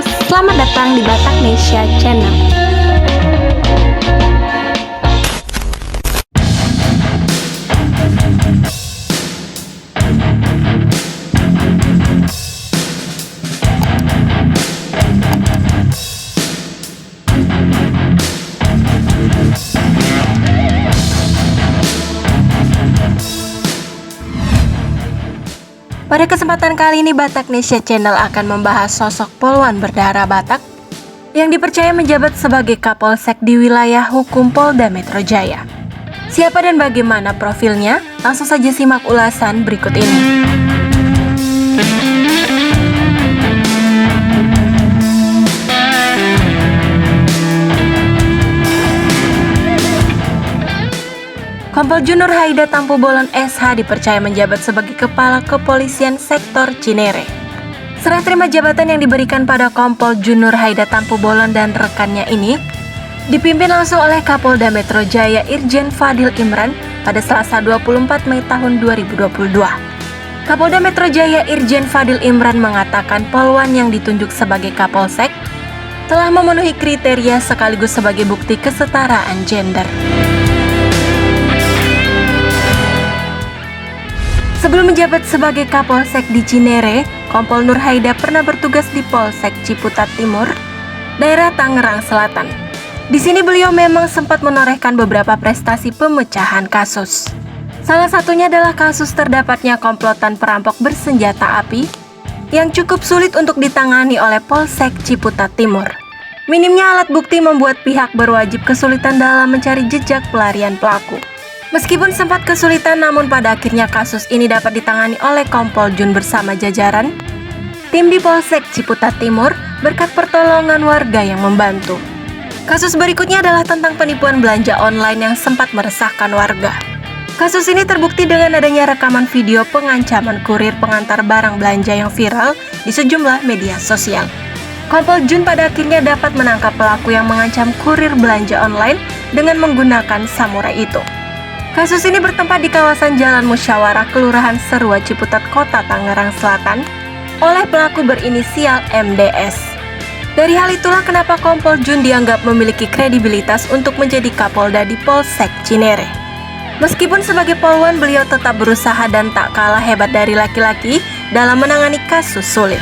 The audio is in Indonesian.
selamat datang di Bataknesia Channel. Pada kesempatan kali ini Bataknesia Channel akan membahas sosok polwan berdarah Batak yang dipercaya menjabat sebagai Kapolsek di wilayah hukum Polda Metro Jaya. Siapa dan bagaimana profilnya? Langsung saja simak ulasan berikut ini. Kompol Jun Nurhaida Tampu Bolon SH dipercaya menjabat sebagai Kepala Kepolisian Sektor Cinere. Serah terima jabatan yang diberikan pada Kompol Jun Nurhaida Tampu Bolon dan rekannya ini dipimpin langsung oleh Kapolda Metro Jaya Irjen Fadil Imran pada Selasa 24 Mei tahun 2022. Kapolda Metro Jaya Irjen Fadil Imran mengatakan polwan yang ditunjuk sebagai Kapolsek telah memenuhi kriteria sekaligus sebagai bukti kesetaraan gender. Sebelum menjabat sebagai Kapolsek di Cinere, Kompol Nurhaida pernah bertugas di Polsek Ciputat Timur, daerah Tangerang Selatan. Di sini beliau memang sempat menorehkan beberapa prestasi pemecahan kasus. Salah satunya adalah kasus terdapatnya komplotan perampok bersenjata api yang cukup sulit untuk ditangani oleh Polsek Ciputat Timur. Minimnya alat bukti membuat pihak berwajib kesulitan dalam mencari jejak pelarian pelaku. Meskipun sempat kesulitan, namun pada akhirnya kasus ini dapat ditangani oleh Kompol Jun bersama jajaran tim di Polsek Ciputat Timur berkat pertolongan warga yang membantu. Kasus berikutnya adalah tentang penipuan belanja online yang sempat meresahkan warga. Kasus ini terbukti dengan adanya rekaman video pengancaman kurir pengantar barang belanja yang viral di sejumlah media sosial. Kompol Jun pada akhirnya dapat menangkap pelaku yang mengancam kurir belanja online dengan menggunakan samurai itu. Kasus ini bertempat di kawasan Jalan Musyawarah Kelurahan Serua Ciputat Kota Tangerang Selatan oleh pelaku berinisial MDS. Dari hal itulah kenapa Kompol Jun dianggap memiliki kredibilitas untuk menjadi Kapolda di Polsek Cinere. Meskipun sebagai polwan beliau tetap berusaha dan tak kalah hebat dari laki-laki dalam menangani kasus sulit.